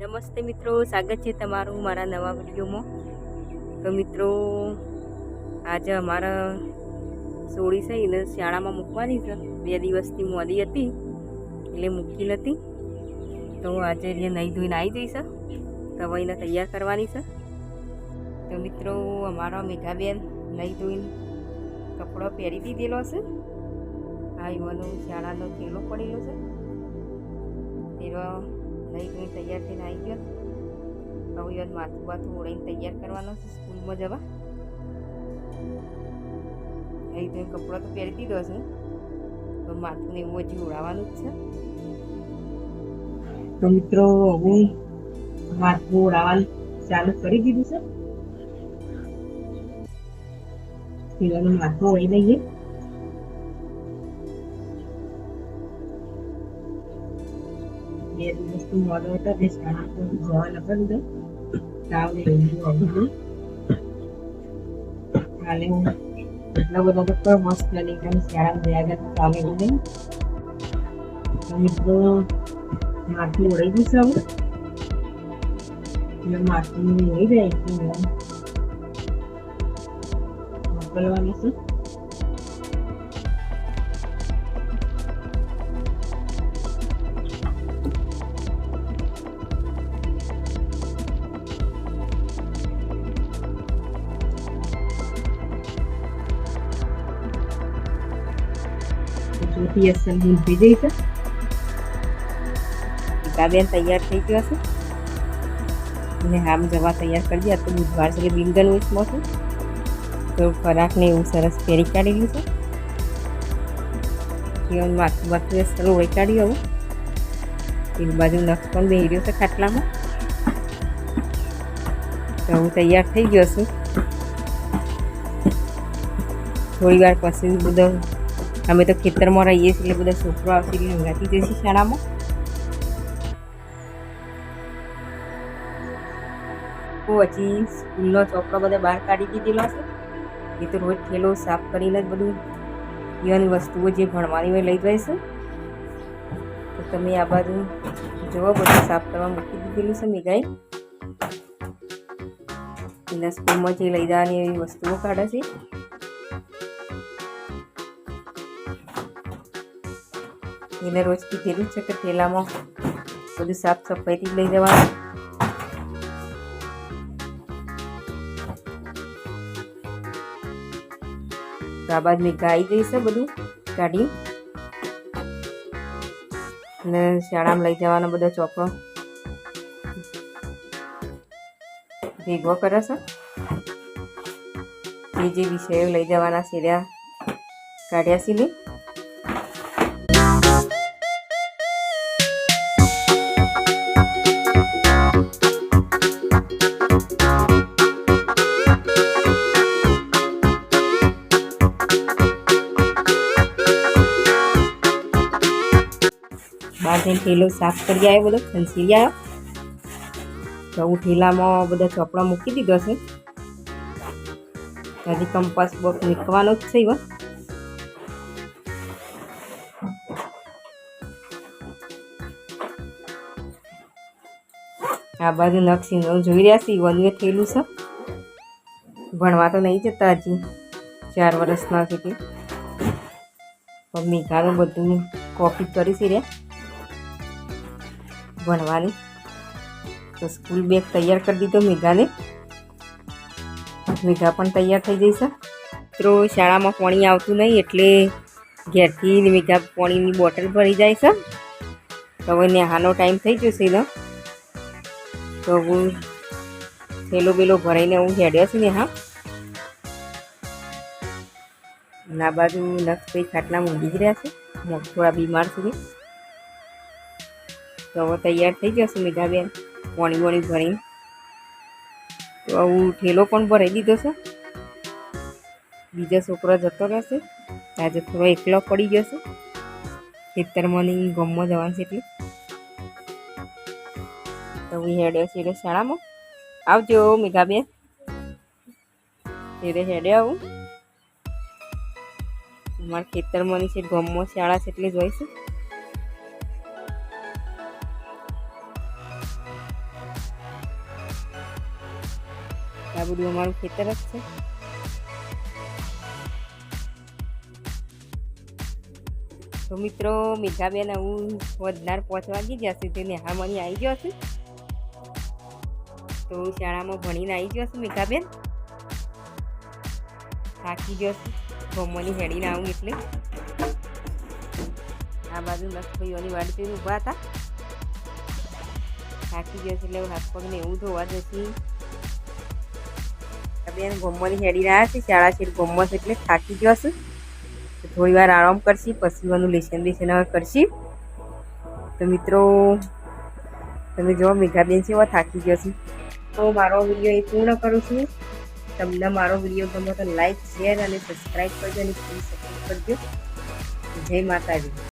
નમસ્તે મિત્રો, સ્વાગત છે તમારું મારા નવા વિડીયોમાં. તો મિત્રો, આજે અમારા સોળી છે એને શાળામાં મૂકવાની છે. 2 દિવસથી મોડી હતી એટલે મૂકી નથી. તો આજે એ નહીં ધોઈને આવી જઈશ. તો હવે એને તૈયાર કરવાની છે. તો મિત્રો, અમારા મેઘાબેન નહીં ધોઈને કપડો પહેરી દીધેલો છે. આ યુવાનો શાળાનો થેલો પડેલો છે. તેનો નહીં ધોઈને તૈયાર થઈને આવી ગયો. હવે યાદ માથું બાથું ઓળીને તૈયાર કરવાનો છે સ્કૂલમાં જવા. નહીં ધોઈને કપડો તો પહેરી દીધો છે, તો માથું ને એવું હજી ઓળાવવાનું જ છે. તો મિત્રો, હું માથું ઓળાવવાનું ચાલુ કરી દીધું છે. પેલાનું માથું ઓળી દઈએ. બે દિવસથી મોડો હતો તે શાળા જવા લગન દો તાવ લઈ ગયું. કાલે હું એટલો બધો તો મસ્ત નીકળી શાળામાં ગયા ગયા ચાલે એવું નહીં. તો મિત્રો, માથું ઓળી ગયું છે હવે. એટલે માથું ઓળી જાય છે મોકલવાની છે. ચોથી અસલ મૂકી જઈ છે. બેન તૈયાર થઈ ગયો છે અને આમ જવા તૈયાર કરી દે. તો બુધવાર છે બિંગન વીસમાં છે, તો ખોરાકને એવું સરસ પહેરી કાઢેલું છે. જીવન માથું બાથું સરસ ઓળી કાઢ્યું. હવે એક બાજુ નખ પણ બેહી રહ્યો છે ખાટલામાં. તો હું તૈયાર થઈ ગયો છું. થોડી વાર પછી બધો અમે તો ખેતરમાં રહીએ છીએ એટલે બધા છોકરો આવશે એટલે હંગાતી જઈશું શાળામાં. હજી સ્કૂલનો ચોપડો બધા બહાર કાઢી દીધેલો છે. એ તો રોજ થેલો સાફ કરીને જ બધું એવાની વસ્તુઓ જે ભણવાની હોય લઈ જાય છે. તો તમે આ બાજુ જુઓ, બધું સાફ કરવા મૂકી દીધેલું છે મેઘાએ. એના સ્કૂલમાં જે લઈ જવાની એવી વસ્તુઓ કાઢે છે. એને રોજ કીધેલું છે કે થેલામાં બધું સાફ સફાઈથી લઈ જવાનું. તો આ બાદ મેં ગાઈ દઈશ બધું કાઢી અને શાળામાં લઈ જવાનો બધો ચોપડો ભેગો કરે છે. જે વિષયો લઈ જવાના શેર્યા કાઢ્યા છે. બહાર જઈને થેલો સાફ કરી આવ્યો, બધો ખંચી આવ્યો. તો હું થેલામાં બધા ચોપડા મૂકી દીધો છે. હજી કંપાસ બોક્સ મૂકવાનો જ છે. આ બાજુ નક્ષી જોઈ રહ્યા છે. વધુ થયેલું છે. ભણવા તો નહીં જતા, હજી 4 વર્ષના છે કે મેઘાનું બધું કોપી કરી છે રહ્યા ભણવાની. તો સ્કૂલ બેગ તૈયાર કરી દીધો મેઘાને. મેઘા પણ તૈયાર થઈ જઈ છે. મિત્રો, શાળામાં પાણી આવતું નહીં એટલે ઘેરથી મેઘા પાણીની બોટલ ભરી જાય છે. તો હવે નેહાનો ટાઈમ થઈ જશે એનો. તો હું થેલો બેલો ભરાઈને હું હેડ્યો છું નેહા. ના બાજુ નક્ષભાઈ ખાટલામાં ઊંઘી જ રહ્યા છે, થોડા બીમાર સુધી. તો હવે તૈયાર થઈ જશે મેઘાબેન પાણી વાણી ભરીને. તો હું થેલો પણ ભરાઈ દીધો છે. બીજો છોકરો જતો રહેશે. આજે થોડો એકલો પડી ગયો છે. ખેતરમાં ની ગામમાં જવાનું છે એટલે. તો હું હેડ્યો છે એટલે શાળામાં. આવજો મેઘાબેન. એટલે હેડ્યો આવું. અમારા ખેતરમાં છે, ગામમાં શાળા છે એટલે જોઈશું. આ બધું અમારું ખેતર જ છે. તો મિત્રો મેઘાબેન હું વધનાર 5 વાગી જશે તે નેહામણી આવી જશે. તો શાળામાં ભણીને આવી જશે મેઘાબેન. થાકી જશે ગમવાની હેડીને આવું એટલે. આ બાજુ નખભાઈઓની વાડી ઊભા હતા. થાકી જશે એટલે હાથ પગને એવું ધોવા જશે. બેન ગમવાની હેડીને આવ્યા છે. શાળા છે ગમસ એટલે થાકી જશે. થોડી વાર આરામ કરશી પછી વાનું લેસન બેસન હવે કરશી. તો મિત્રો તમે જો મેઘાબેન છે એવા થાકી જશે. તો મારો વિડીયો એ પૂર્ણ કરું છું. તમને મારો વિડીયો ગમે તો લાઈક શેર અને સબસ્ક્રાઈબ કરજો અને પ્લીઝ સપોર્ટ કરજો. જય માતાજી.